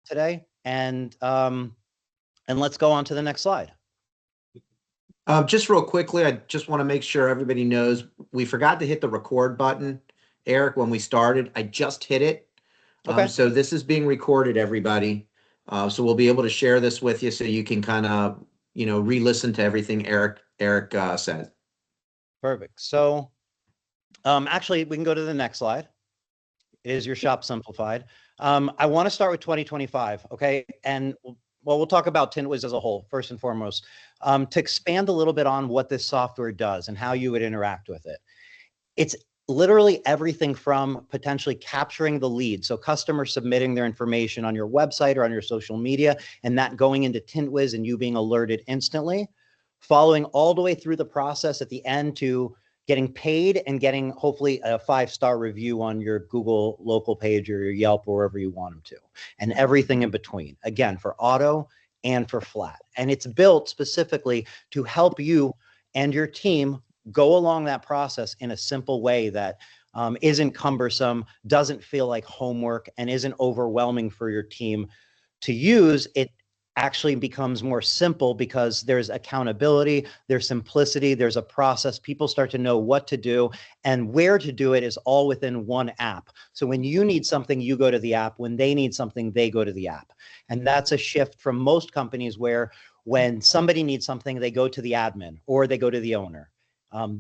today. And let's go on to the next slide. Just real quickly, I just want to make sure everybody knows we forgot to hit the record button, Eric, when we started. I just hit it. Okay. So this is being recorded, everybody. So we'll be able to share this with you so you can kind of, re-listen to everything Erik said. Perfect. So actually, we can go to the next slide. It is your shop simplified. I want to start with 2025, okay? And well, we'll talk about Tint Wiz as a whole, first and foremost, to expand a little bit on what this software does and how you would interact with it. It's literally everything from potentially capturing the lead, so customers submitting their information on your website or on your social media, and that going into Tint Wiz and you being alerted instantly, following all the way through the process at the end to getting paid and getting hopefully a 5-star review on your Google local page or your Yelp or wherever you want them to, and everything in between, again, for auto and for flat. And it's built specifically to help you and your team go along that process in a simple way that isn't cumbersome, doesn't feel like homework, and isn't overwhelming for your team to use. It actually becomes more simple because there's accountability, there's simplicity, there's a process. People start to know what to do, and where to do it is all within one app. So when you need something, you go to the app. When they need something, they go to the app. And that's a shift from most companies where when somebody needs something, they go to the admin or they go to the owner.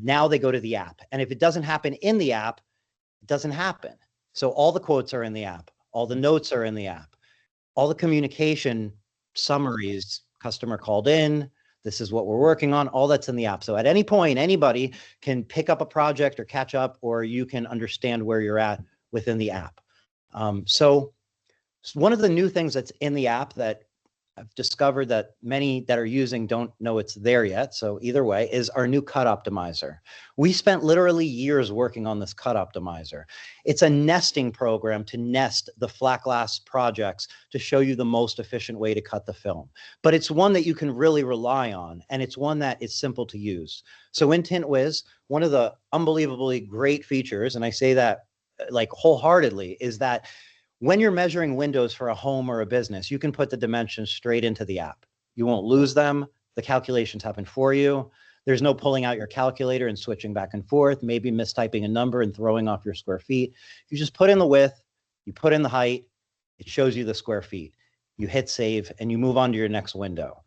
Now they go to the app. And if it doesn't happen in the app, it doesn't happen. So all the quotes are in the app. All the notes are in the app. All the communication summaries, customer called in, this is what we're working on, all that's in the app. So at any point, anybody can pick up a project or catch up, or you can understand where you're at within the app. So one of the new things that's in the app that I've discovered that many that are using don't know it's there yet, so either way, is our new cut optimizer. We spent literally years working on this cut optimizer. It's a nesting program to nest the flat glass projects to show you the most efficient way to cut the film. But it's one that you can really rely on, and it's one that is simple to use. So in Tint Wiz, one of the unbelievably great features, and I say that like wholeheartedly, is that when you're measuring windows for a home or a business, you can put the dimensions straight into the app. You won't lose them. The calculations happen for you. There's no pulling out your calculator and switching back and forth, maybe mistyping a number and throwing off your square feet. You just put in the width, you put in the height, it shows you the square feet. You hit save and you move on to your next window.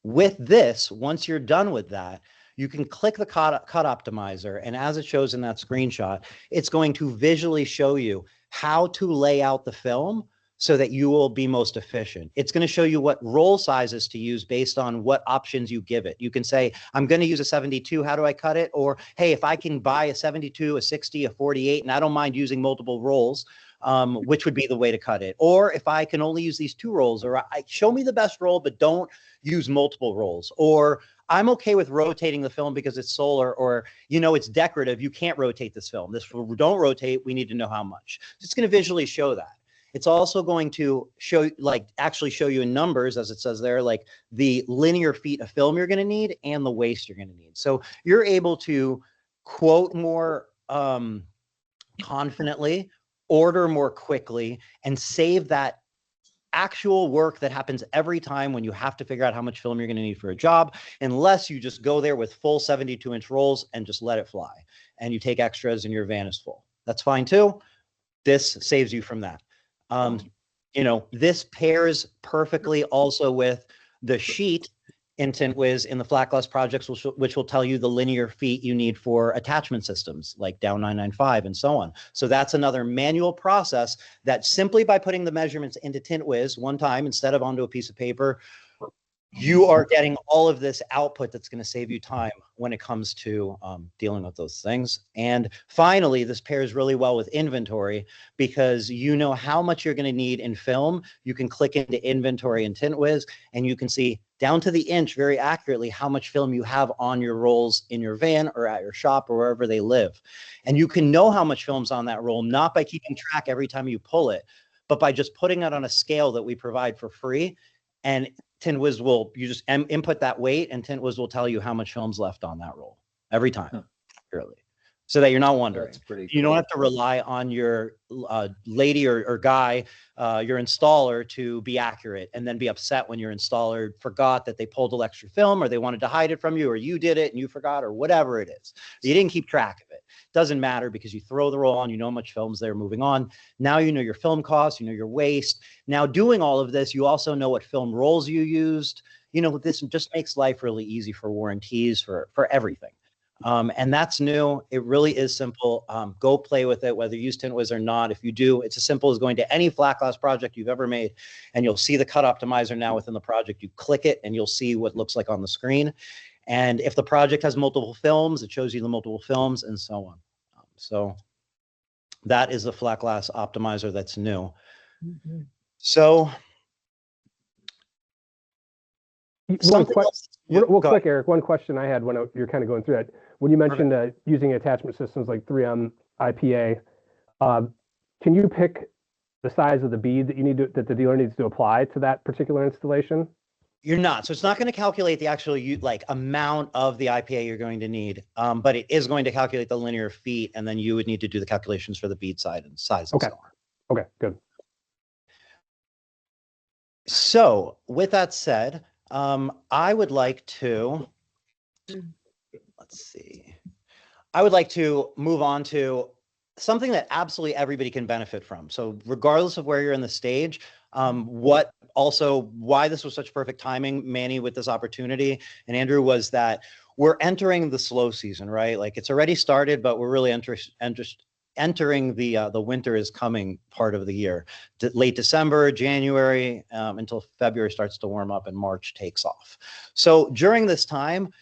With this, once you're done with that, you can click the cut optimizer, and as it shows in that screenshot, it's going to visually show you how to lay out the film so that you will be most efficient. It's going to show you what roll sizes to use based on what options you give it. You can say, I'm going to use a 72, how do I cut it? Or, hey, if I can buy a 72, a 60, a 48, and I don't mind using multiple rolls, which would be the way to cut it. Or if I can only use these 2 rolls, or show me the best roll, but don't use multiple rolls. Or I'm okay with rotating the film because it's solar, or, it's decorative. You can't rotate this film. Don't rotate. We need to know how much. It's going to visually show that. It's also going to show, actually show you in numbers, as it says there, like the linear feet of film you're going to need and the waste you're going to need. So you're able to quote more confidently, order more quickly, and save that actual work that happens every time when you have to figure out how much film you're going to need for a job, unless you just go there with full 72-inch rolls and just let it fly, and you take extras and your van is full. That's fine too. This saves you from that. This pairs perfectly also with the sheet in Tint Wiz in the flat glass projects, which will tell you the linear feet you need for attachment systems like down 995 and so on. So that's another manual process that simply by putting the measurements into Tint Wiz one time instead of onto a piece of paper, you are getting all of this output that's going to save you time when it comes to dealing with those things. And finally, this pairs really well with inventory because you know how much you're going to need in film. You can click into inventory in Tint Wiz and you can see down to the inch very accurately how much film you have on your rolls in your van or at your shop or wherever they live. And you can know how much film's on that roll, not by keeping track every time you pull it, but by just putting it on a scale that we provide for free. And Tint Wiz you just input that weight and Tint Wiz will tell you how much film's left on that roll every time. Really. so that you're not wondering. That's pretty You cool. don't have to rely on your lady or guy, your installer, to be accurate and then be upset when your installer forgot that they pulled a extra film, or they wanted to hide it from you, or you did it and you forgot, or whatever it is. You didn't keep track of it. Doesn't matter, because you throw the roll on, you know how much film's there, moving on. Now you know your film costs, you know your waste. Now doing all of this, you also know what film rolls you used. You know, this just makes life really easy for warranties, for everything. And that's new. It really is simple. Go play with it, whether you use Tint Wiz or not. If you do, it's as simple as going to any flat glass project you've ever made, and you'll see the cut optimizer now within the project. You click it and you'll see what it looks like on the screen. And if the project has multiple films, it shows you the multiple films, and so on. So that is the flat glass optimizer that's new. Mm-hmm. So real quick, Eric, one question I had when you're kind of going through that, when you mentioned using attachment systems like 3M, IPA, can you pick the size of the bead that you need that the dealer needs to apply to that particular installation? You're not. So it's not going to calculate the actual amount of the IPA you're going to need, but it is going to calculate the linear feet, and then you would need to do the calculations for the bead side and size and so on. Okay, good. So with that said, I would like to, let's see, I would like to move on to something that absolutely everybody can benefit from. So regardless of where you're in the stage, why this was such perfect timing, Manny, with this opportunity, and Andrew, was that we're entering the slow season, right? Like, it's already started, but we're really entering the winter is coming part of the year. Late December, January, until February starts to warm up and March takes off. So during this time,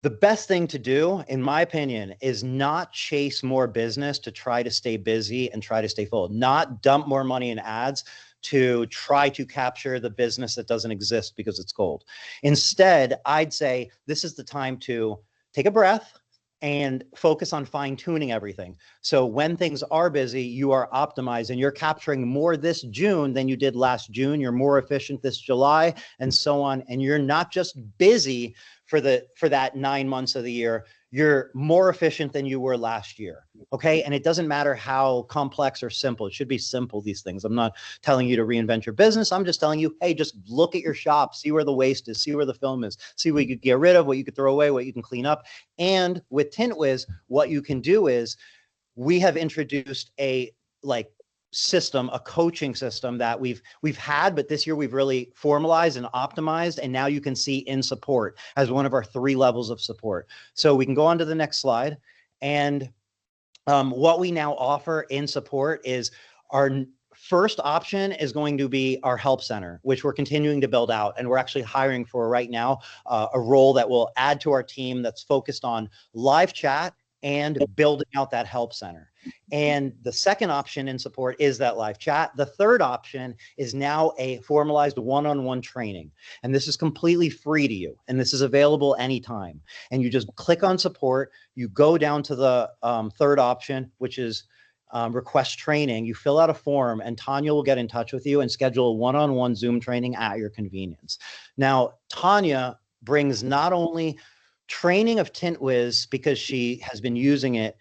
the best thing to do, in my opinion, is not chase more business to try to stay busy and try to stay full, not dump more money in ads to try to capture the business that doesn't exist because it's cold. Instead, I'd say this is the time to take a breath and focus on fine-tuning everything. So when things are busy, you are optimized and you're capturing more this June than you did last June. You're more efficient this July, and so on. And you're not just busy for that 9 months of the year. You're more efficient than you were last year. Okay. And it doesn't matter how complex or simple. It should be simple, these things. I'm not telling you to reinvent your business. I'm just telling you, hey, just look at your shop, see where the waste is, see where the film is, see what you could get rid of, what you could throw away, what you can clean up. And with Tint Wiz, what you can do is, we have introduced a system, a coaching system that we've had, but this year we've really formalized and optimized, and now you can see in support as one of our 3 levels of support. So we can go on to the next slide. And what we now offer in support is, our first option is going to be our help center, which we're continuing to build out. And we're actually hiring for right now a role that will add to our team that's focused on live chat and building out that help center. And the second option in support is that live chat. The third option is now a formalized one-on-one training. And this is completely free to you. And this is available anytime. And you just click on support. You go down to the third option, which is request training. You fill out a form, and Tanya will get in touch with you and schedule a one-on-one Zoom training at your convenience. Now, Tanya brings not only training of Tint Wiz, because she has been using it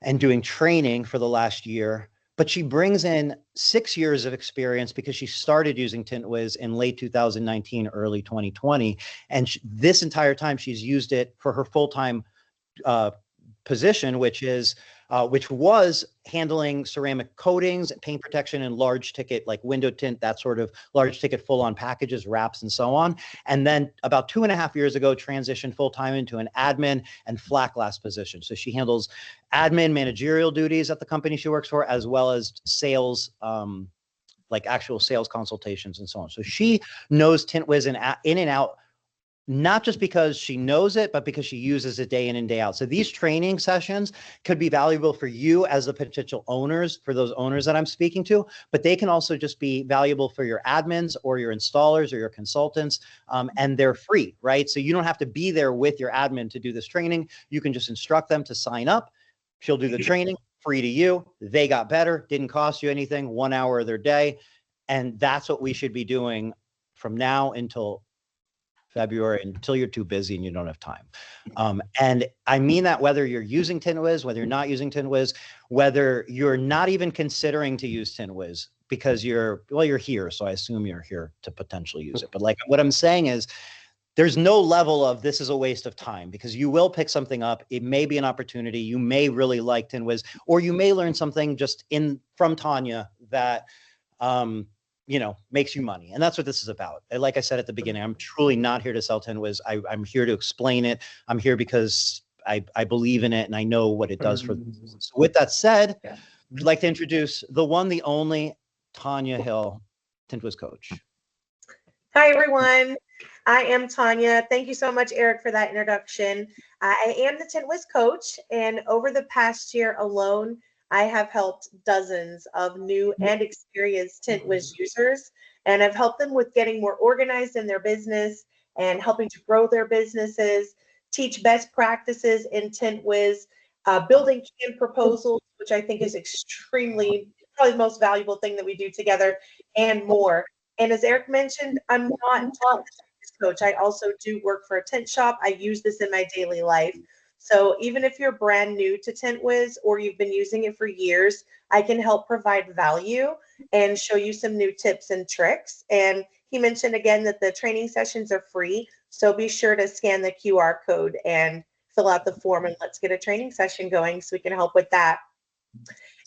and doing training for the last year, but she brings in 6 years of experience because she started using Tint Wiz in late 2019, early 2020. And this entire time she's used it for her full-time position, which was handling ceramic coatings, paint protection, and large ticket like window tint, that sort of large ticket full-on packages, wraps, and so on. And then about 2.5 years ago, transitioned full-time into an admin and flat glass position. So she handles admin managerial duties at the company she works for, as well as sales, like actual sales consultations and so on. So she knows Tint Wiz in and out, not just because she knows it, but because she uses it day in and day out. So these training sessions could be valuable for you as the potential owners, for those owners that I'm speaking to, but they can also just be valuable for your admins or your installers or your consultants, and they're free, right? So you don't have to be there with your admin to do this training. You can just instruct them to sign up. She'll do the training, free to you. They got better, didn't cost you anything, 1 hour of their day. And that's what we should be doing from now until February, until you're too busy and you don't have time. And I mean that whether you're using Tint Wiz, whether you're not using Tint Wiz, whether you're not even considering to use Tint Wiz because you're here. So I assume you're here to potentially use it. But like what I'm saying is there's no level of this is a waste of time, because you will pick something up. It may be an opportunity. You may really like Tint Wiz, or you may learn something just from Tanya that, makes you money. And that's what this is about. And like I said at the beginning, I'm truly not here to sell Tint Wiz. I'm here to explain it. I'm here because I believe in it and I know what it does for them. So with that said, I'd like to introduce the one, the only Tanya Hill, Tint Wiz coach. Hi, everyone. I am Tanya. Thank you so much, Eric, for that introduction. I am the Tint Wiz coach, and over the past year alone, I have helped dozens of new and experienced Tint Wiz users, and I've helped them with getting more organized in their business and helping to grow their businesses, teach best practices in Tint Wiz, building canned proposals, which I think is probably the most valuable thing that we do together, and more. And as Eric mentioned, I'm not just a coach. I also do work for a tint shop. I use this in my daily life. So even if you're brand new to Tint Wiz or you've been using it for years, I can help provide value and show you some new tips and tricks. And he mentioned again that the training sessions are free. So be sure to scan the QR code and fill out the form, and let's get a training session going so we can help with that.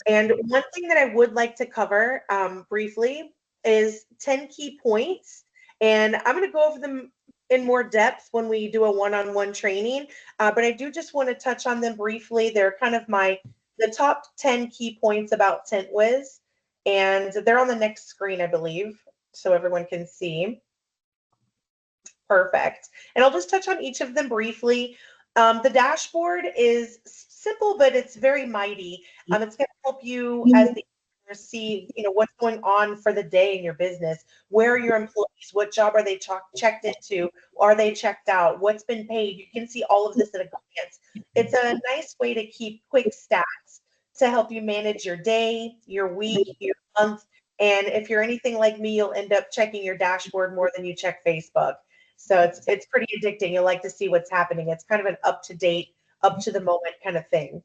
And one thing that I would like to cover briefly is 10 key points. And I'm going to go over them in more depth when we do a one-on-one training. But I do just want to touch on them briefly. They're kind of the top 10 key points about Tint Wiz. And they're on the next screen, I believe, so everyone can see. Perfect. And I'll just touch on each of them briefly. The dashboard is simple, but it's very mighty. It's going to help you as the see what's going on for the day in your business. Where are your employees? What job are they checked into? Are they checked out? What's been paid? You can see all of this at a glance. It's a nice way to keep quick stats to help you manage your day, your week, your month. And if you're anything like me, you'll end up checking your dashboard more than you check Facebook. So it's pretty addicting. You'll like to see what's happening. It's kind of an up-to-date, up-to-the-moment kind of thing.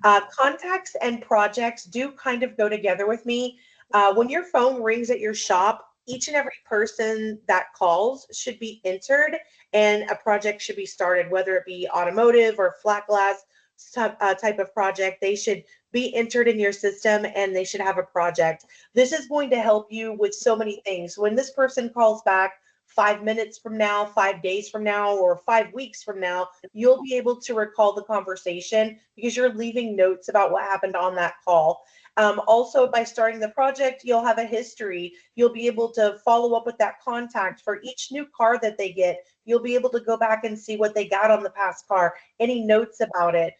Contacts and projects do kind of go together with me. When your phone rings at your shop, each and every person that calls should be entered and a project should be started, whether it be automotive or flat glass type of project. They should be entered in your system and they should have a project. This is going to help you with so many things. When this person calls back 5 minutes from now, 5 days from now, or 5 weeks from now, you'll be able to recall the conversation because you're leaving notes about what happened on that call. Also, by starting the project, you'll have a history. You'll be able to follow up with that contact for each new car that they get. You'll be able to go back and see what they got on the past car, any notes about it.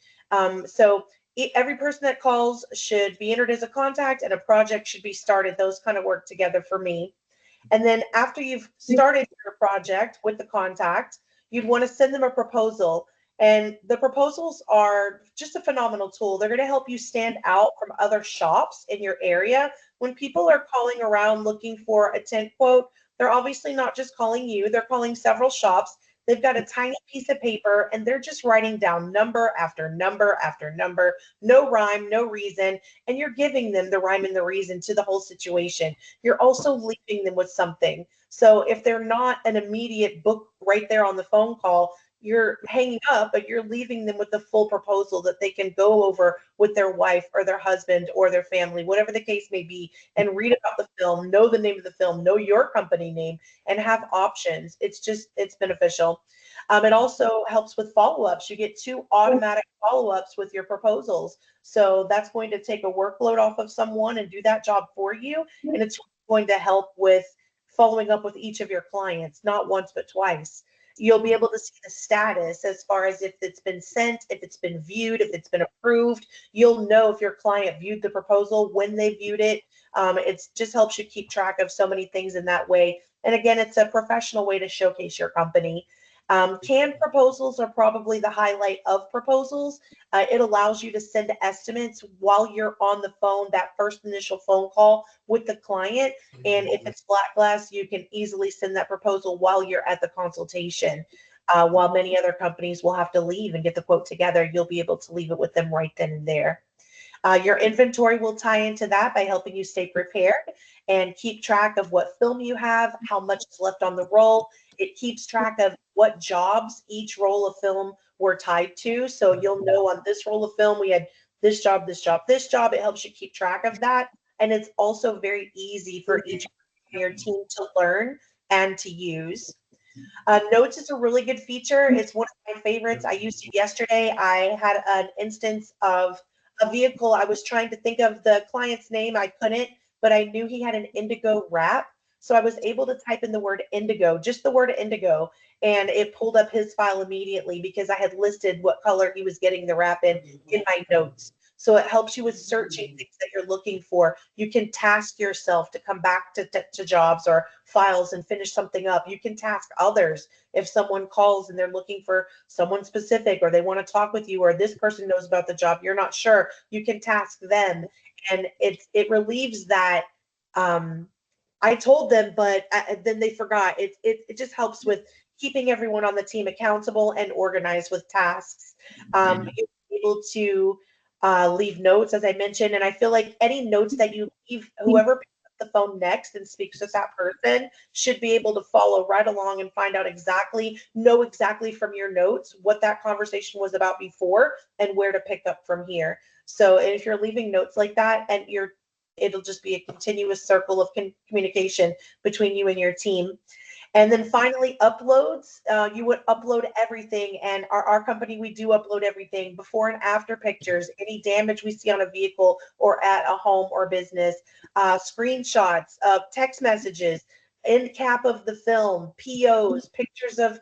So every person that calls should be entered as a contact and a project should be started. Those kind of work together for me. And then after you've started your project with the contact, you'd want to send them a proposal. And the proposals are just a phenomenal tool. They're going to help you stand out from other shops in your area. When people are calling around looking for a tint quote, they're obviously not just calling you. They're calling several shops. They've got a tiny piece of paper and they're just writing down number after number after number, no rhyme, no reason. And you're giving them the rhyme and the reason to the whole situation. You're also leaving them with something. So if they're not an immediate book right there on the phone call, you're hanging up, but you're leaving them with the full proposal that they can go over with their wife or their husband or their family, whatever the case may be, and read about the film, know the name of the film, know your company name, and have options. It's beneficial. It also helps with follow-ups. You get 2 automatic follow-ups with your proposals. So that's going to take a workload off of someone and do that job for you. And it's going to help with following up with each of your clients, not once, but twice. You'll be able to see the status as far as if it's been sent, if it's been viewed, if it's been approved. You'll know if your client viewed the proposal, when they viewed it. It just helps you keep track of so many things in that way. And again, it's a professional way to showcase your company. Canned proposals are probably the highlight of proposals. It allows you to send estimates while you're on the phone, that first initial phone call with the client. And if it's flat glass, you can easily send that proposal while you're at the consultation. While many other companies will have to leave and get the quote together, you'll be able to leave it with them right then and there. Your inventory will tie into that by helping you stay prepared and keep track of what film you have, how much is left on the roll. It keeps track of what jobs each roll of film were tied to. So you'll know on this roll of film, we had this job, this job, this job. It helps you keep track of that. And it's also very easy for each of your team to learn and to use. Notes is a really good feature. It's one of my favorites. I used it yesterday. I had an instance of a vehicle. I was trying to think of the client's name. I couldn't, but I knew he had an indigo wrap. So I was able to type in the word indigo, just the word indigo, and it pulled up his file immediately because I had listed what color he was getting the wrap in my notes. So it helps you with searching things that you're looking for. You can task yourself to come back to jobs or files and finish something up. You can task others if someone calls and they're looking for someone specific, or they want to talk with you, or this person knows about the job, you're not sure. You can task them, and it relieves that. I told them, but then they forgot. It just helps with keeping everyone on the team accountable and organized with tasks. You're able to leave notes, as I mentioned, and I feel like any notes that you leave, whoever picks up the phone next and speaks with that person should be able to follow right along and find out know exactly from your notes what that conversation was about before and where to pick up from here. So if you're leaving notes like that, and it'll just be a continuous circle of communication between you and your team. And then finally, uploads. You would upload everything, and our company, we do upload everything, before and after pictures, any damage we see on a vehicle or at a home or business, screenshots of text messages, end cap of the film, POs, pictures of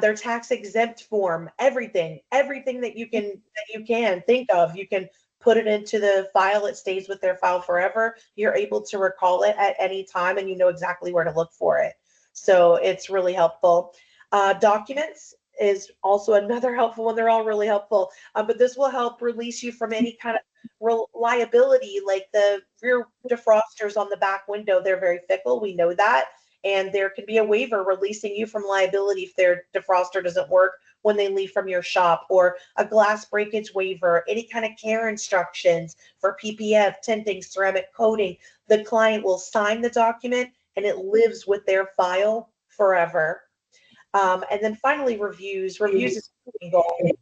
their tax exempt form, everything that you can think of. You can put it into the file. It stays with their file forever. You're able to recall it at any time, and you know exactly where to look for it. So it's really helpful. Documents is also another helpful one. They're all really helpful, but this will help release you from any kind of liability, like the rear defrosters on the back window. They're very fickle. We know that. And there can be a waiver releasing you from liability if their defroster doesn't work when they leave from your shop, or a glass breakage waiver, any kind of care instructions for PPF, tinting, ceramic coating. The client will sign the document and it lives with their file forever. And then finally, reviews. Reviews is a goal.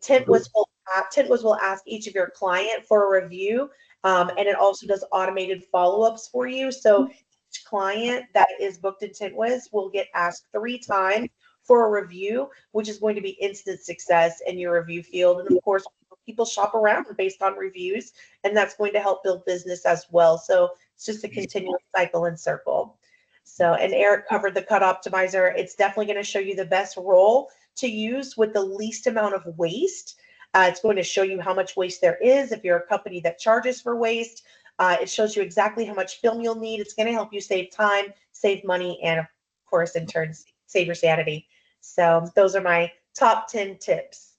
Tint Wiz will ask each of your client for a review, and it also does automated follow-ups for you. So each client that is booked in Tint Wiz will get asked 3 times for a review, which is going to be instant success in your review field. And of course, people shop around based on reviews, and that's going to help build business as well. So it's just a continuous cycle and circle. So, and Erik covered the cut optimizer. It's definitely going to show you the best roll to use with the least amount of waste. It's going to show you how much waste there is if you're a company that charges for waste. It shows you exactly how much film you'll need. It's going to help you save time, save money, and of course, in turn, save your sanity. So those are my top 10 tips.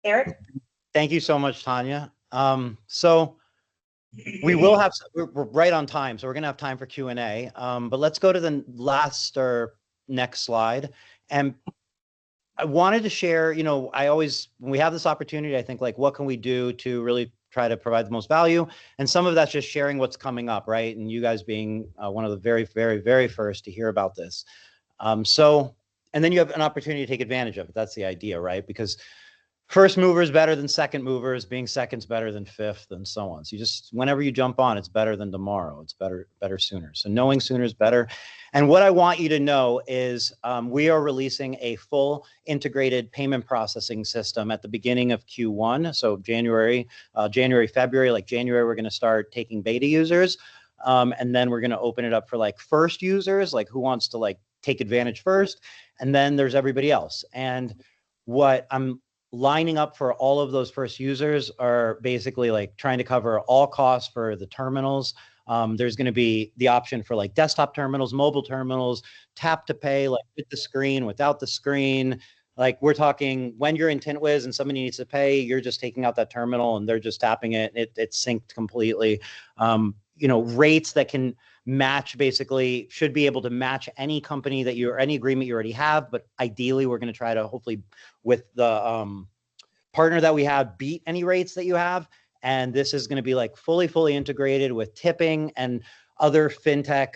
Erik? Thank you so much, Tanya. So we will have, we're right on time, so we're going to have time for Q&A. But let's go to the last or next slide. And I wanted to share, you know, when we have this opportunity, I think, like, what can we do to really try to provide the most value? And some of that's just sharing what's coming up, right? And you guys being one of the very, very, very first to hear about this. And then you have an opportunity to take advantage of it. That's the idea, right? Because first mover is better than second movers, being second's better than fifth, and so on. So you just, whenever you jump on, it's better than tomorrow. It's better sooner. So knowing sooner is better. And what I want you to know is we are releasing a full integrated payment processing system at the beginning of Q1. So January, February, like January, we're going to start taking beta users. And then we're going to open it up for like first users, like who wants to like take advantage first. And then there's everybody else. And what I'm lining up for all of those first users are basically like trying to cover all costs for the terminals, There's going to be the option for like desktop terminals, mobile terminals, tap to pay, like with the screen, without the screen. Like we're talking when you're in Tint Wiz and somebody needs to pay, you're just taking out that terminal and they're just tapping it. It's synced completely. Rates that can match, basically should be able to match any company that or any agreement you already have. But ideally, we're going to try to hopefully with the partner that we have beat any rates that you have. And this is going to be like fully integrated with tipping and other fintech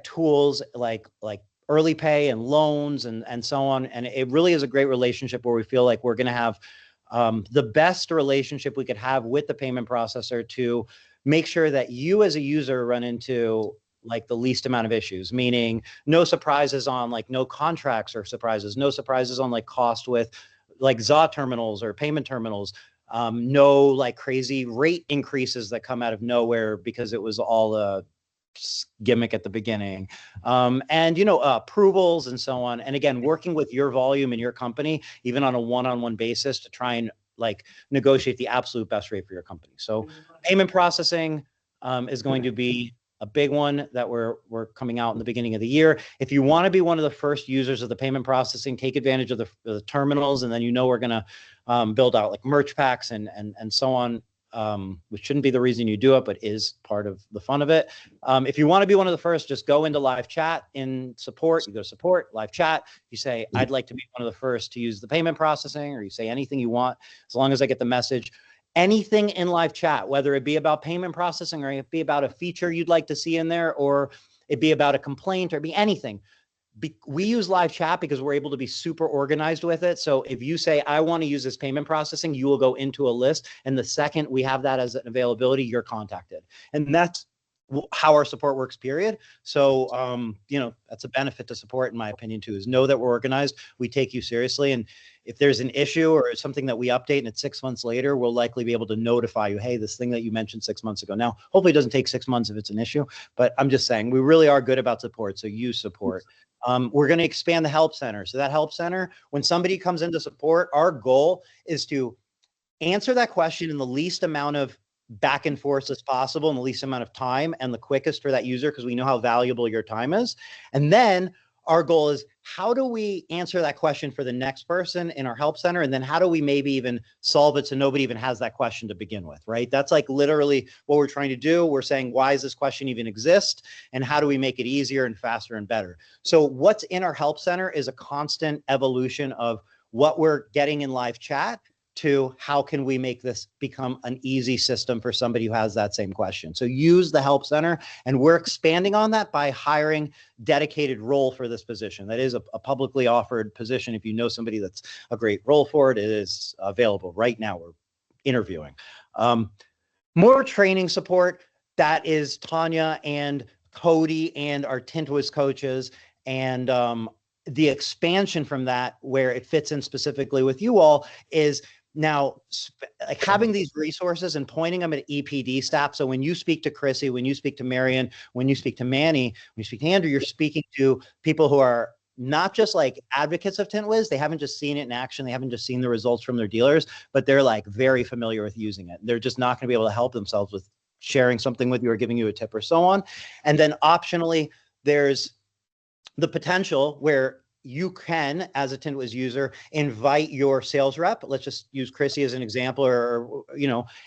tools like early pay and loans and so on. And it really is a great relationship where we feel like we're going to have the best relationship we could have with the payment processor to make sure that you as a user run into like the least amount of issues, meaning no surprises on like no contracts or surprises, no surprises on like cost with like ZA terminals or payment terminals, no like crazy rate increases that come out of nowhere because it was all a gimmick at the beginning, and approvals and so on. And again, working with your volume in your company, even on a one-on-one basis, to try and like negotiate the absolute best rate for your company. So payment processing is going to be a big one that we're coming out in the beginning of the year. If you want to be one of the first users of the payment processing, take advantage of the terminals, and then we're going to build out like merch packs and so on. Which shouldn't be the reason you do it, but is part of the fun of it. If you want to be one of the first, just go into live chat in support. You go to support, live chat. You say, I'd like to be one of the first to use the payment processing, or you say anything you want, as long as I get the message. Anything in live chat, whether it be about payment processing or it be about a feature you'd like to see in there, or it be about a complaint, or be anything. We use live chat because we're able to be super organized with it. So if you say, I want to use this payment processing, you will go into a list. And the second we have that as an availability, you're contacted. And that's how our support works, period. So, that's a benefit to support, in my opinion, too, is know that we're organized. We take you seriously. And if there's an issue or something that we update and it's 6 months later, we'll likely be able to notify you, hey, this thing that you mentioned 6 months ago. Now, hopefully it doesn't take 6 months if it's an issue, but I'm just saying we really are good about support. So use support. We're going to expand the help center. So that help center, when somebody comes into support, our goal is to answer that question in the least amount of back and forth as possible, in the least amount of time, and the quickest for that user, because we know how valuable your time is. And then our goal is, how do we answer that question for the next person in our help center? And then how do we maybe even solve it so nobody even has that question to begin with, right? That's like literally what we're trying to do. We're saying, why does this question even exist? And how do we make it easier and faster and better? So what's in our help center is a constant evolution of what we're getting in live chat to how can we make this become an easy system for somebody who has that same question. So use the help center, and we're expanding on that by hiring dedicated role for this position. That is a publicly offered position. If you know somebody that's a great role for it, it is available right now. We're interviewing. More training support. That is Tanya and Cody and our Tint Wiz coaches, and the expansion from that, where it fits in specifically with you all, is now like having these resources and pointing them at EPD staff. So when you speak to Chrissy, when you speak to Marion, when you speak to Manny, when you speak to Andrew, you're speaking to people who are not just like advocates of Tint Wiz. They haven't just seen it in action. They haven't just seen the results from their dealers, but they're like very familiar with using it. They're just not going to be able to help themselves with sharing something with you or giving you a tip or so on. And then optionally, there's the potential where you can, as a Tint Wiz user, invite your sales rep. Let's just use Chrissy as an example,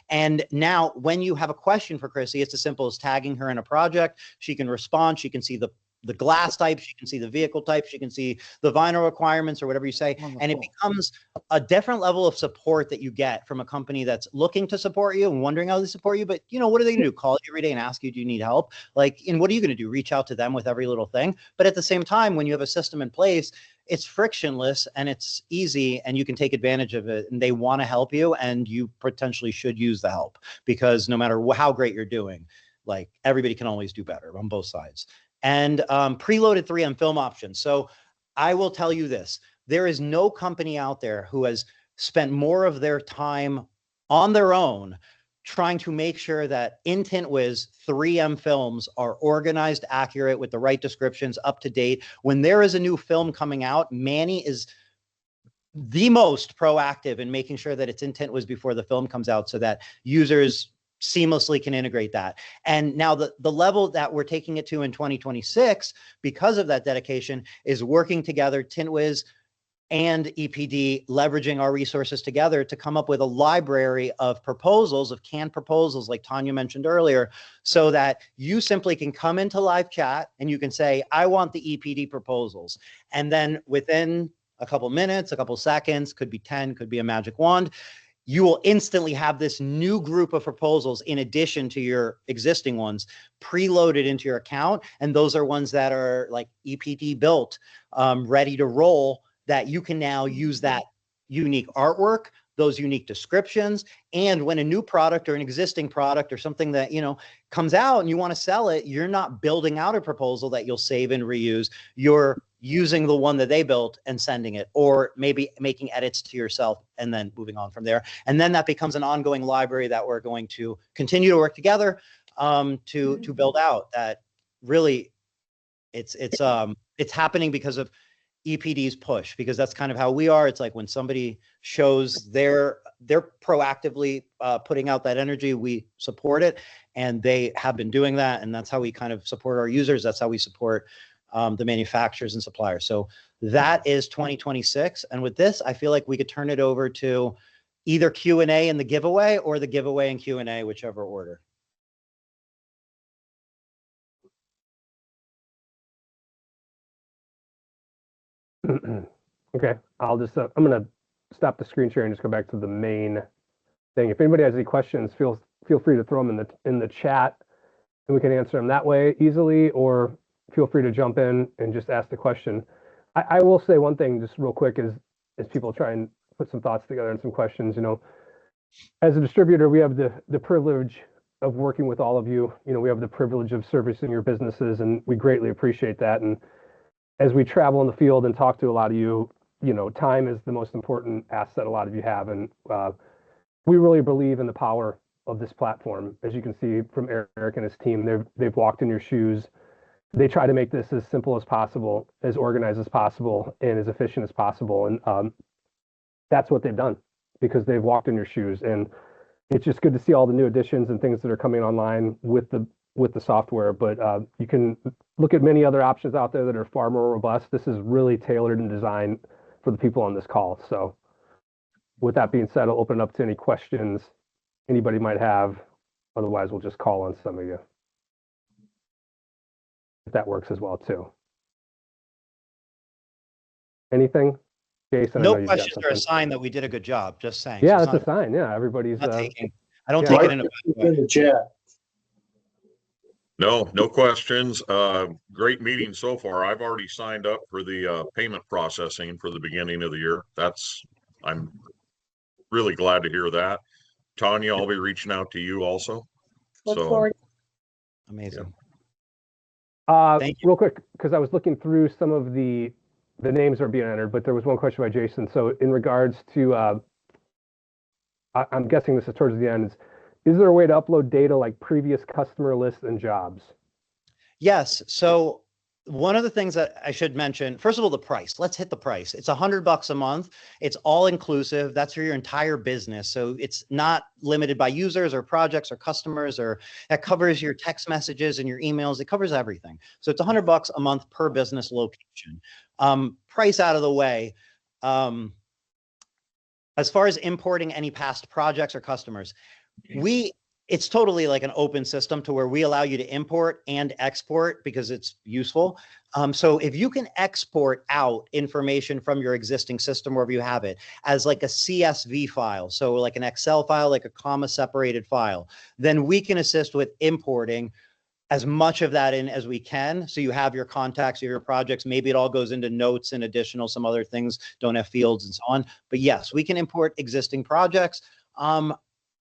and now when you have a question for Chrissy, it's as simple as tagging her in a project. She can respond. She can see the glass type. She can see the vehicle type. She can see the vinyl requirements or whatever you say. And it becomes a different level of support that you get from a company that's looking to support you and wondering how they support you. But what are they going to do? Call you every day and ask you, do you need help? And what are you going to do? Reach out to them with every little thing. But at the same time, when you have a system in place, it's frictionless and it's easy and you can take advantage of it, and they want to help you, and you potentially should use the help, because no matter how great you're doing, like everybody can always do better on both sides. And preloaded 3M film options. So I will tell you this, there is no company out there who has spent more of their time on their own trying to make sure that in Tint Wiz 3M films are organized, accurate, with the right descriptions, up to date. When there is a new film coming out, Manny is the most proactive in making sure that it's in Tint Wiz before the film comes out, so that users seamlessly can integrate that. And now the level that we're taking it to in 2026, because of that dedication, is working together, Tint Wiz and EPD, leveraging our resources together to come up with a library of proposals, of canned proposals, like Tanya mentioned earlier, so that you simply can come into live chat and you can say, I want the EPD proposals. And then within a couple minutes, a couple seconds, could be 10, could be a magic wand, you will instantly have this new group of proposals in addition to your existing ones preloaded into your account. And those are ones that are like EPD built, ready to roll, that you can now use that unique artwork, those unique descriptions. And when a new product or an existing product or something that, you know, comes out and you want to sell it, you're not building out a proposal that you'll save and reuse. You're using the one that they built and sending it, or maybe making edits to yourself and then moving on from there. And then that becomes an ongoing library that we're going to continue to work together to build out. That really, it's happening because of EPD's push, because that's kind of how we are. It's like when somebody shows they're proactively putting out that energy, we support it, and they have been doing that. And that's how we kind of support our users. That's how we support the manufacturers and suppliers. So that is 2026. And with this, I feel like we could turn it over to either Q&A and the giveaway, or the giveaway and Q&A, whichever order. Okay, I'll just, I'm going to stop the screen share and just go back to the main thing. If anybody has any questions, feel free to throw them in the chat, and we can answer them that way easily, or feel free to jump in and just ask the question. I will say one thing just real quick as people try and put some thoughts together and some questions. You know, as a distributor, we have the privilege of working with all of you. You know, we have the privilege of servicing your businesses, and we greatly appreciate that. And as we travel in the field and talk to a lot of you, you know, time is the most important asset a lot of you have. And we really believe in the power of this platform. As you can see from Erik and his team, they've walked in your shoes. They try to make this as simple as possible, as organized as possible, and as efficient as possible. And that's what they've done, because they've walked in your shoes. And it's just good to see all the new additions and things that are coming online with the software. But you can look at many other options out there that are far more robust. This is really tailored and designed for the people on this call. So with that being said, I'll open it up to any questions anybody might have. Otherwise, we'll just call on some of you, if that works as well too. Anything? Jason? No questions are a sign that we did a good job, just saying. Yeah, so that's a sign. Yeah, everybody's I don't take it in a bad way. In the chat. No questions. Great meeting so far. I've already signed up for the payment processing for the beginning of the year. I'm really glad to hear that. Tanya, I'll be reaching out to you also. Look forward. Amazing. Thank you. Real quick, because I was looking through some of the names that are being entered, but there was one question by Jason. So in regards to, I'm guessing this is towards the end, is there a way to upload data like previous customer lists and jobs? Yes. So one of the things that I should mention, first of all, the price. Let's hit the price. It's $100 a month. It's all inclusive. That's for your entire business. So it's not limited by users or projects or customers, or that covers your text messages and your emails. It covers everything. So it's $100 a month per business location. Price out of the way. As far as importing any past projects or customers, it's totally like an open system to where we allow you to import and export because it's useful. So if you can export out information from your existing system, wherever you have it, as like a CSV file, so like an Excel file, like a comma separated file, then we can assist with importing as much of that in as we can. So you have your contacts, your projects, maybe it all goes into notes and additional, some other things don't have fields and so on. But yes, we can import existing projects.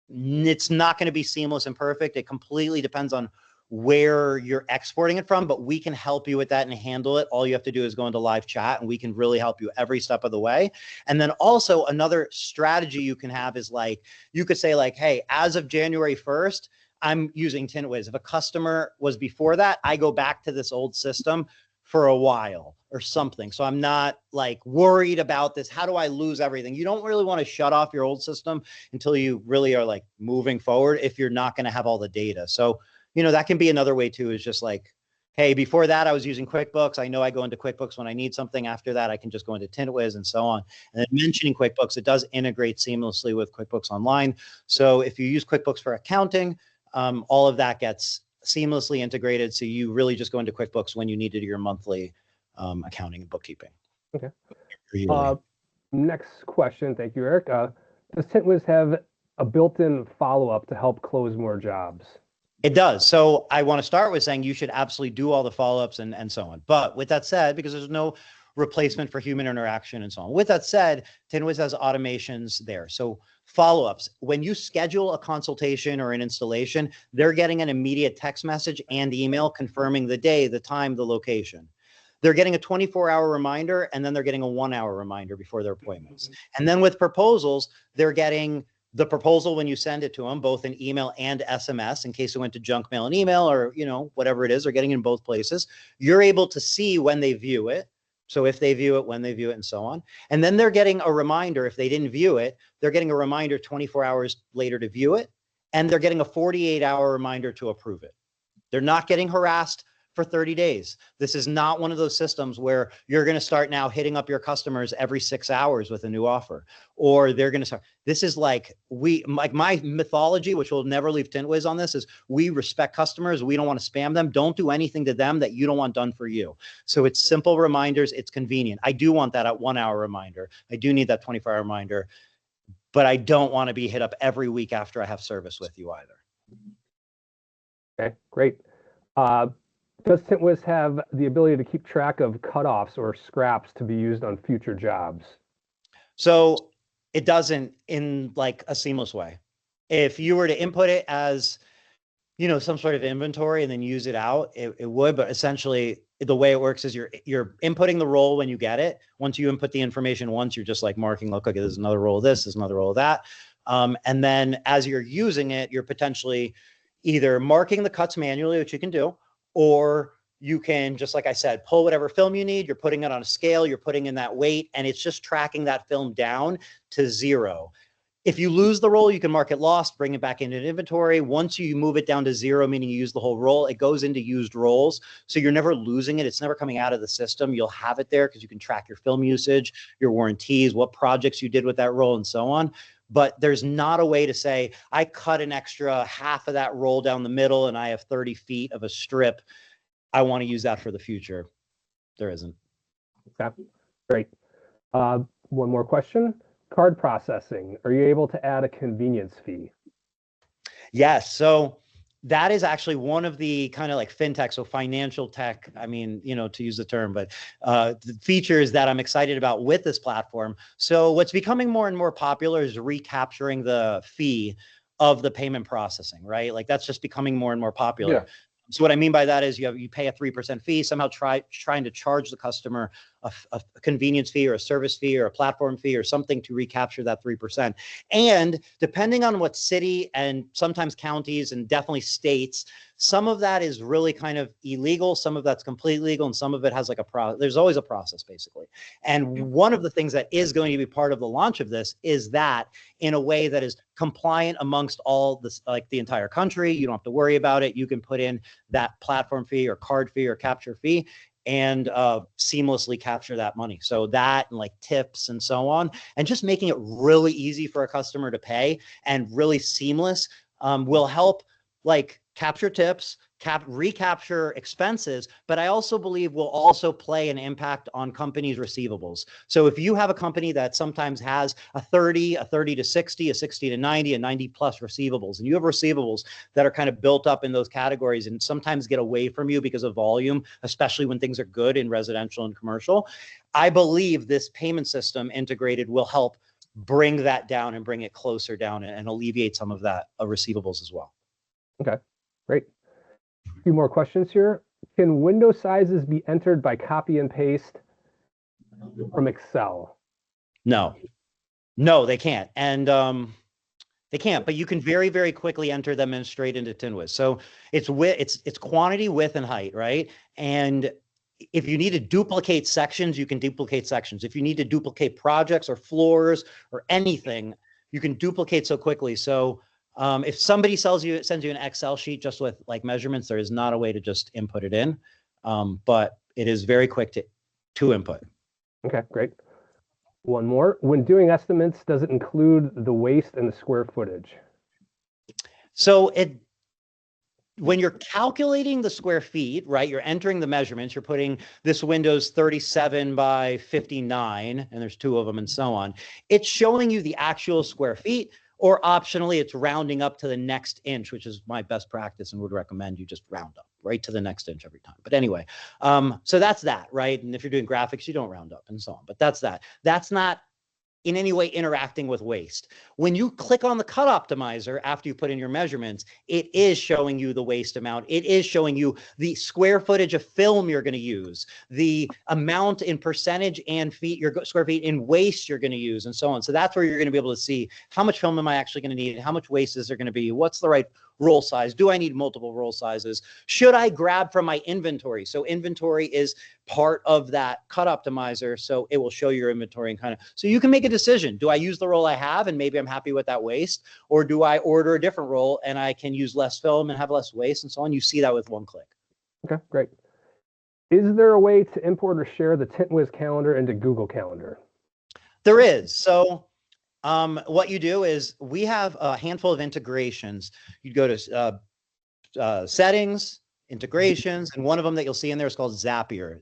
It's not going to be seamless and perfect. It completely depends on where you're exporting it from, but we can help you with that and handle it. All you have to do is go into live chat, and we can really help you every step of the way. And then also another strategy you can have is like, you could say like, hey, as of January 1st, I'm using Tint Wiz. If a customer was before that, I go back to this old system for a while or something. So I'm not like worried about this. How do I lose everything? You don't really want to shut off your old system until you really are like moving forward if you're not going to have all the data. So, you know, that can be another way too, is just like, hey, before that I was using QuickBooks. I know I go into QuickBooks when I need something. After that, I can just go into Tint Wiz and so on. And then mentioning QuickBooks, it does integrate seamlessly with QuickBooks Online. So if you use QuickBooks for accounting, all of that gets seamlessly integrated. So you really just go into QuickBooks when you need to do your monthly accounting and bookkeeping. Okay. Next question. Thank you, Eric. Does Tint Wiz have a built-in follow-up to help close more jobs? It does. So I want to start with saying you should absolutely do all the follow-ups and so on. But with that said, because there's no replacement for human interaction and so on. With that said, Tint Wiz has automations there. So follow-ups, when you schedule a consultation or an installation, they're getting an immediate text message and email confirming the day, the time, the location. They're getting a 24-hour reminder, and then they're getting a 1-hour reminder before their appointments. And then with proposals, they're getting the proposal when you send it to them, both in email and SMS, in case it went to junk mail and email, or, you know, whatever it is, they're getting in both places. You're able to see when they view it. So if they view it, when they view it, and so on. And then they're getting a reminder. If they didn't view it, they're getting a reminder 24 hours later to view it. And they're getting a 48-hour reminder to approve it. They're not getting harassed for 30 days. This is not one of those systems where you're going to start now hitting up your customers every 6 hours with a new offer, or they're going to start. This is like my mythology, which will never leave Tint Wiz on this, is we respect customers. We don't want to spam them. Don't do anything to them that you don't want done for you. So it's simple reminders. It's convenient. I do want that at 1-hour reminder. I do need that 24-hour reminder, but I don't want to be hit up every week after I have service with you either. Okay, great. Does Tint Wiz have the ability to keep track of cutoffs or scraps to be used on future jobs? So it doesn't in like a seamless way. If you were to input it as, you know, some sort of inventory and then use it out, it would, but essentially the way it works is you're inputting the role when you get it. Once you input the information once, you're just like marking, look, okay, there's another role of this, there's another role of that. And then as you're using it, you're potentially either marking the cuts manually, which you can do, or you can, just like I said, pull whatever film you need, you're putting it on a scale, you're putting in that weight, and it's just tracking that film down to 0. If you lose the roll, you can mark it lost, bring it back into inventory. Once you move it down to 0, meaning you use the whole roll, it goes into used rolls. So you're never losing it. It's never coming out of the system. You'll have it there because you can track your film usage, your warranties, what projects you did with that roll, and so on. But there's not a way to say, I cut an extra half of that roll down the middle and I have 30 feet of a strip. I want to use that for the future. There isn't. Okay, great. One more question. Card processing. Are you able to add a convenience fee? Yes. So that is actually one of the kind of like fintech, so financial tech, I mean, you know, to use the term, but the features that I'm excited about with this platform. So what's becoming more and more popular is recapturing the fee of the payment processing, right? Like that's just becoming more and more popular. Yeah. So what I mean by that is you pay a 3% fee, somehow trying to charge the customer a convenience fee or a service fee or a platform fee or something to recapture that 3%. And depending on what city and sometimes counties and definitely states, some of that is really kind of illegal. Some of that's completely legal, and some of it has like there's always a process basically. And one of the things that is going to be part of the launch of this is that in a way that is compliant amongst all this, like the entire country. You don't have to worry about it. You can put in that platform fee or card fee or capture fee and seamlessly capture that money. So that and like tips and so on, and just making it really easy for a customer to pay and really seamless will help like capture tips, recapture expenses, but I also believe will also play an impact on companies' receivables. So if you have a company that sometimes has a 30 to 60, a 60 to 90, a 90 plus receivables, and you have receivables that are kind of built up in those categories and sometimes get away from you because of volume, especially when things are good in residential and commercial, I believe this payment system integrated will help bring that down and bring it closer down and alleviate some of that receivables as well. Okay, great. A few more questions here. Can window sizes be entered by copy and paste from Excel? No, they can't. And they can't, but you can very, very quickly enter them in straight into Tint Wiz. So it's quantity, width, and height, right? And if you need to duplicate sections, you can duplicate sections. If you need to duplicate projects or floors or anything, you can duplicate so quickly. So if somebody sends you an Excel sheet just with like measurements, there is not a way to just input it in, but it is very quick to input. Okay, great. One more. When doing estimates, does it include the waste and the square footage? So when you're calculating the square feet, right, you're entering the measurements, you're putting this window's 37 by 59, and there's 2 of them and so on. It's showing you the actual square feet, or optionally it's rounding up to the next inch, which is my best practice and would recommend you just round up right to the next inch every time. But anyway, so that's that, right? And if you're doing graphics, you don't round up and so on, but that's that. That's not in any way interacting with waste. When you click on the cut optimizer after you put in your measurements, it is showing you the waste amount. It is showing you the square footage of film you're going to use, the amount in percentage and feet, your square feet in waste you're going to use, and so on. So that's where you're going to be able to see how much film am I actually going to need, how much waste is there going to be, what's the right roll size, do I need multiple roll sizes, should I grab from my inventory? So inventory is part of that cut optimizer, so it will show your inventory and kind of, so you can make a decision. Do I use the roll I have and maybe I'm happy with that waste, or do I order a different roll and I can use less film and have less waste and so on? You see that with one click. Okay, great. Is there a way to import or share the Tint Wiz calendar into Google Calendar? There is. So what you do is we have a handful of integrations. You go to settings, integrations, and one of them that you'll see in there is called Zapier.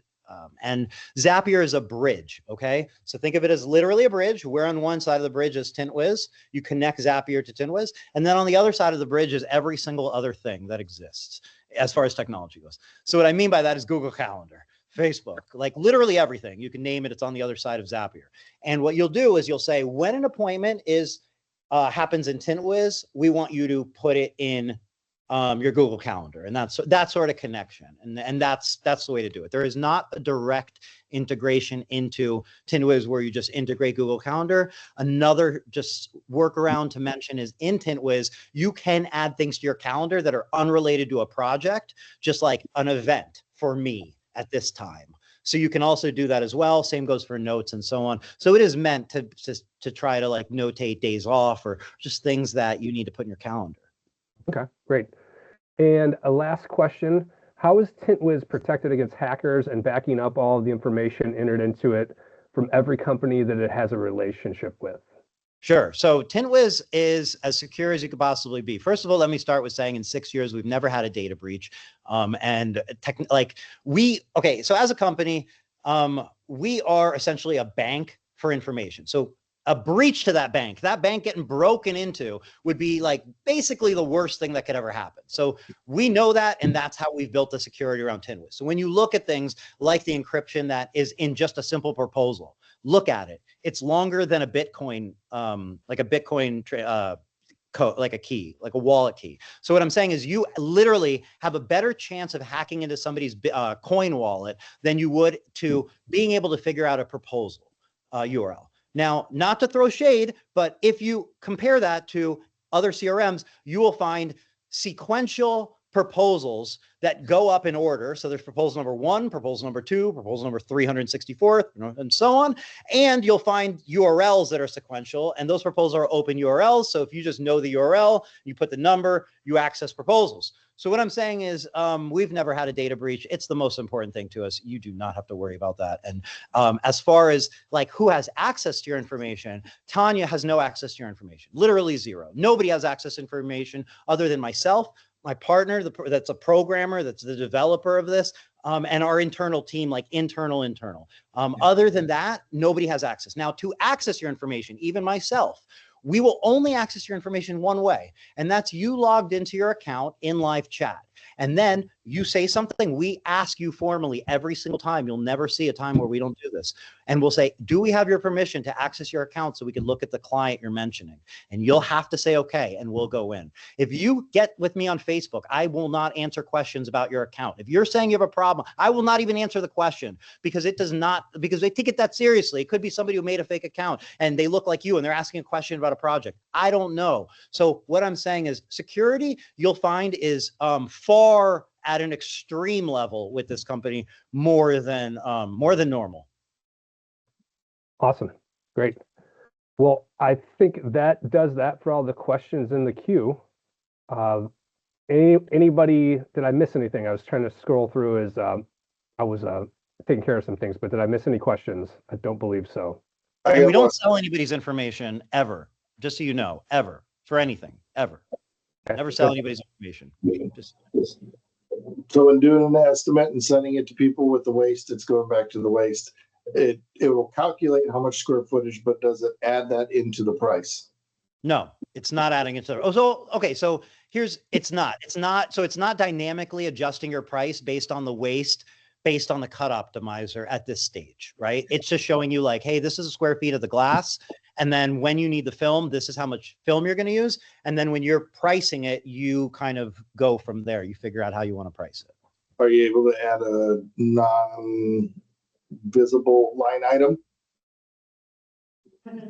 And Zapier is a bridge, okay? So think of it as literally a bridge. Where on one side of the bridge is Tint Wiz. You connect Zapier to Tint Wiz. And then on the other side of the bridge is every single other thing that exists as far as technology goes. So what I mean by that is Google Calendar, Facebook, like literally everything. You can name it. It's on the other side of Zapier. And what you'll do is you'll say, when an appointment happens in Tint Wiz, we want you to put it in your Google Calendar, and that's that sort of connection, and that's the way to do it. There is not a direct integration into Tint Wiz where you just integrate Google Calendar. Another just workaround to mention is in Tint Wiz, you can add things to your calendar that are unrelated to a project, just like an event for me at this time. So you can also do that as well. Same goes for notes and so on. So it is meant to try to like notate days off or just things that you need to put in your calendar. Okay, great. And a last question, how is Tint Wiz protected against hackers and backing up all of the information entered into it from every company that it has a relationship with? Sure. So Tint Wiz is as secure as you could possibly be. First of all, let me start with saying in 6 years, we've never had a data breach. So as a company, we are essentially a bank for information. So a breach to that bank getting broken into would be like basically the worst thing that could ever happen. So we know that, and that's how we've built the security around Tint Wiz. So when you look at things like the encryption that is in just a simple proposal, look at it. It's longer than a Bitcoin, like a Bitcoin code, like a key, like a wallet key. So what I'm saying is you literally have a better chance of hacking into somebody's coin wallet than you would to being able to figure out a proposal URL. Now, not to throw shade, but if you compare that to other CRMs, you will find sequential proposals that go up in order. So there's proposal number 1, proposal number 2, proposal number 364, and so on. And you'll find URLs that are sequential, and those proposals are open URLs. So if you just know the URL, you put the number, you access proposals. So what I'm saying is we've never had a data breach. It's the most important thing to us. You do not have to worry about that. And as far as like who has access to your information, Tanya has no access to your information, literally zero. Nobody has access to information other than myself, my partner, that's a programmer, that's the developer of this, and our internal team, like internal. Other than that, nobody has access. Now, to access your information, even myself, we will only access your information one way, and that's you logged into your account in live chat. And then you say something, we ask you formally every single time. You'll never see a time where we don't do this. And we'll say, do we have your permission to access your account so we can look at the client you're mentioning? And you'll have to say, okay, and we'll go in. If you get with me on Facebook, I will not answer questions about your account. If you're saying you have a problem, I will not even answer the question because it does not, because they take it that seriously. It could be somebody who made a fake account and they look like you and they're asking a question about a project. I don't know. So what I'm saying is security, you'll find is far at an extreme level with this company, more than normal. Awesome. Great. Well, I think that does that for all the questions in the queue. Anybody, did I miss anything? I was trying to scroll through as I was taking care of some things, but did I miss any questions? I don't believe so. And we don't sell anybody's information ever, just so you know, ever, for anything, ever. Okay. Never sell anybody's information. Just So in doing an estimate and sending it to people with the waste, it's going back to the waste. It will calculate how much square footage, but does it add that into the price? no, it's not adding it to. Oh, so okay, so it's not dynamically adjusting your price based on the waste, based on the cut optimizer at this stage, right? It's just showing you like, hey, this is a square feet of the glass. And then when you need the film, this is how much film you're going to use. And then when you're pricing it, you kind of go from there. You figure out how you want to price it. Are you able to add a non-visible line item?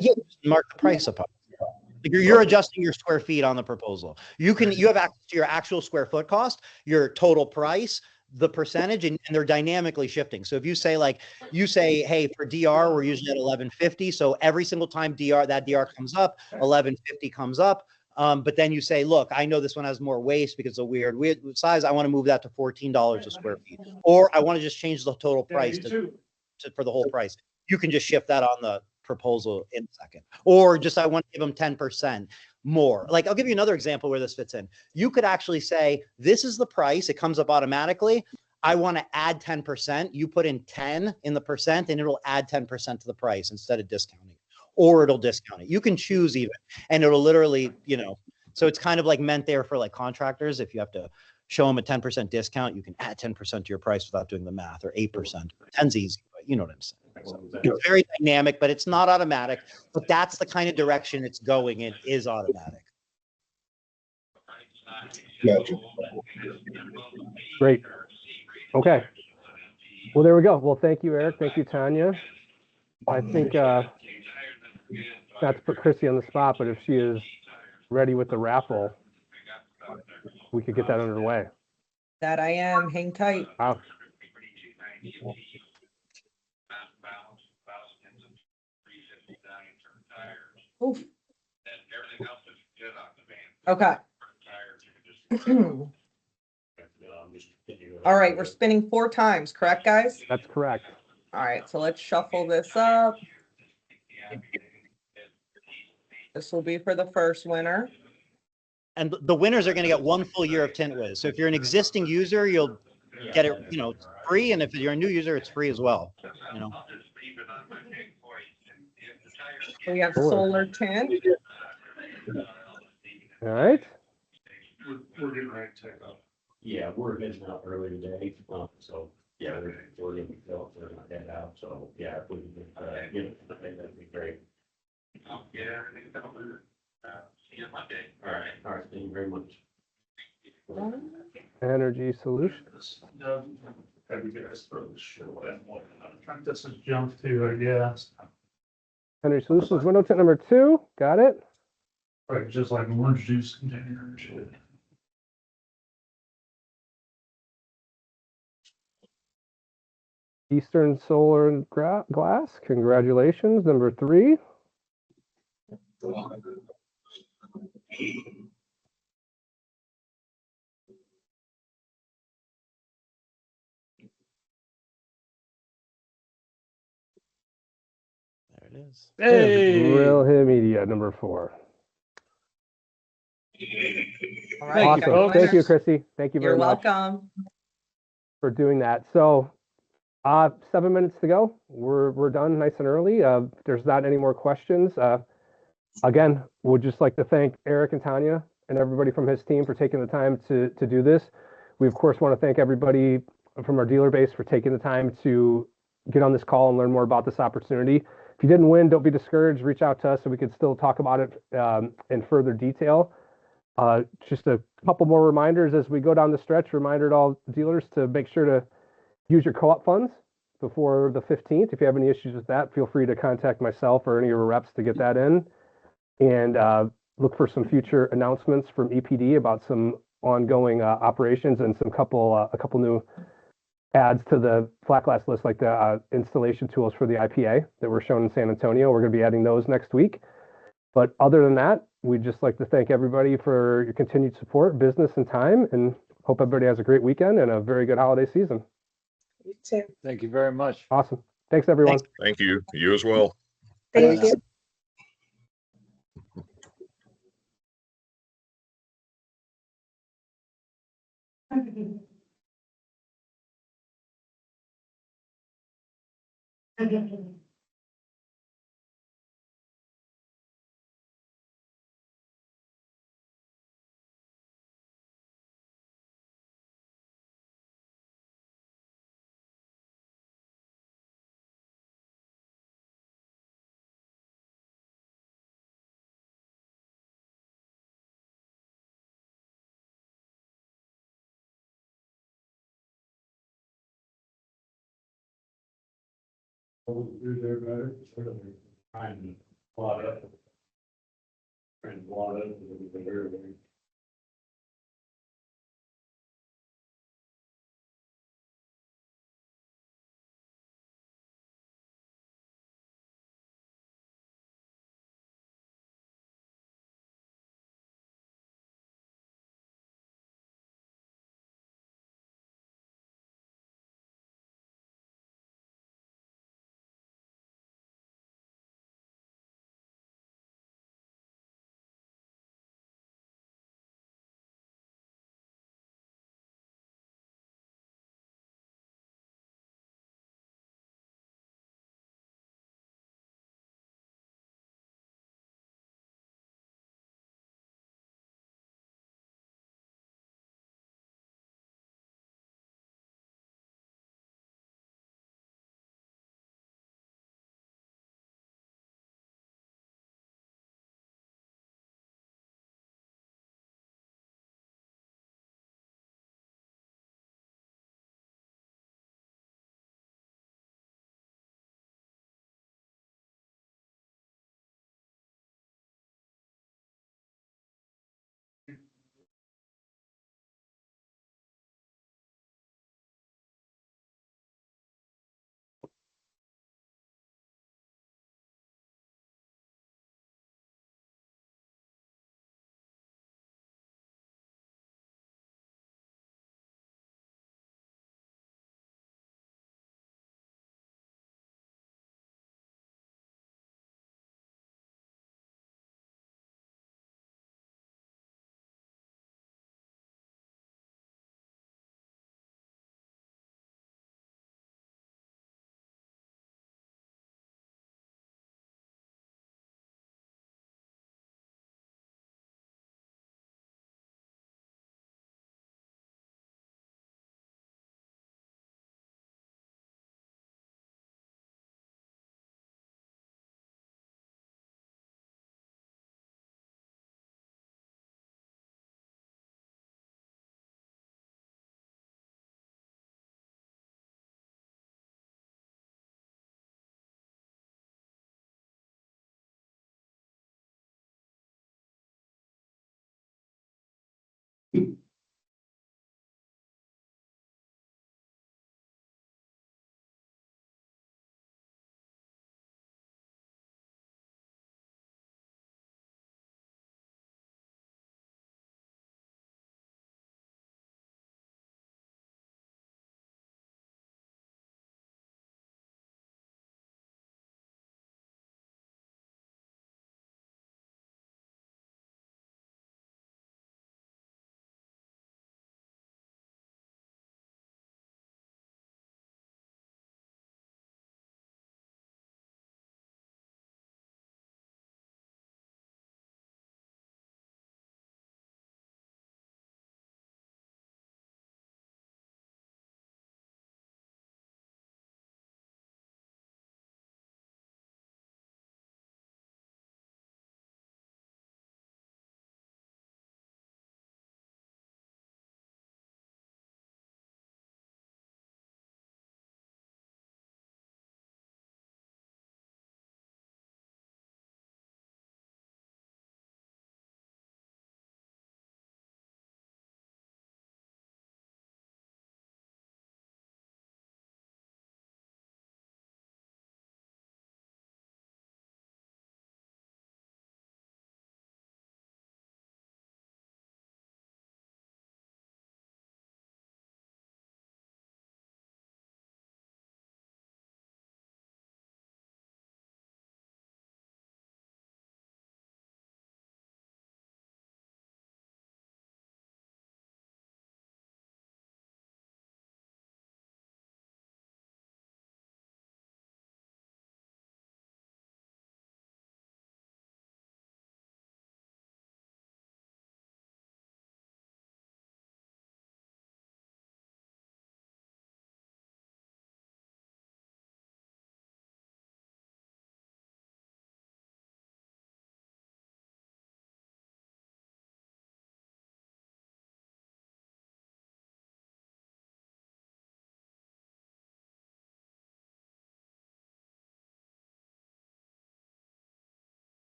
Yeah, mark the price up. Like you're adjusting your square feet on the proposal. You have access to your actual square foot cost, your total price, the percentage, and they're dynamically shifting. So if you say hey, for DR, we're usually at 1150. So every single time that DR comes up, 1150 comes up. But then you say, look, I know this one has more waste because it's a weird size. I want to move that to $14 a square feet, or I want to just change the total price for the whole price. You can just shift that on the proposal in a second, or just I want to give them 10% more. Like I'll give you another example where this fits in. You could actually say, this is the price. It comes up automatically. I want to add 10%. You put in 10 in the percent and it'll add 10% to the price instead of discounting it, or it'll discount it. You can choose even, and it'll literally, so it's kind of like meant there for like contractors. If you have to show them a 10% discount, you can add 10% to your price without doing the math, or 8%. 10's easy, but you know what I'm saying. So it's very dynamic, but it's not automatic. But that's the kind of direction it's going. It is automatic. Gotcha. Great. Okay. Well, there we go. Well, thank you, Eric. Thank you, Tanya. I think, not to put Chrissy on the spot, but if she is ready with the raffle, we could get that underway. That I am. Hang tight. Wow. Oof. Okay. All right, we're spinning 4 times, correct, guys? That's correct. All right, so let's shuffle this up. This will be for the first winner. And the winners are going to get 1 full year of Tint Wiz. So if you're an existing user, you'll get it, free. And if you're a new user, it's free as well. We have solar tint. All right. We're getting ready to take off. Yeah, we're heading out early today. So yeah, we're gonna be built. We're not head out. So yeah, if we can, I think that'd be great. Yeah, everything's done. See you Monday. All right. Thank you very much. Energy Solutions. Have you guys throw this shit away? I think this is junk too, I guess. Energy Solutions, window tint number 2. Got it. Right, just like an orange juice container and shit. Eastern Solar and Glass. Congratulations. Number 3. There it is. Hey. Real Hit Media, number 4. All right, Awesome. Thank you, Chrissy. Thank you very You're much welcome. for doing that. So 7 minutes to go. We're done nice and early. There's not any more questions. Again, we'd just like to thank Erik and Tanya and everybody from his team for taking the time to do this. We, of course, want to thank everybody from our dealer base for taking the time to get on this call and learn more about this opportunity. If you didn't win, don't be discouraged. Reach out to us so we could still talk about it in further detail. Just a couple more reminders as we go down the stretch. Reminder to all dealers to make sure to use your co-op funds before the 15th. If you have any issues with that, feel free to contact myself or any of your reps to get that in. And look for some future announcements from EPD about some ongoing operations and a couple new adds to the flat glass list, like the installation tools for the IPA that were shown in San Antonio. We're going to be adding those next week. But other than that, we'd just like to thank everybody for your continued support, business, and time, and hope everybody has a great weekend and a very good holiday season. You too. Thank you very much. Awesome. Thanks, everyone. Thank you. You as well. Thank you. Through there better, sort of trying to plot up. Trying to plot up a little bit earlier.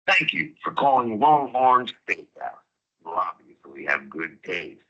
Thank you for calling Longhorn Steakhouse. You obviously have good taste.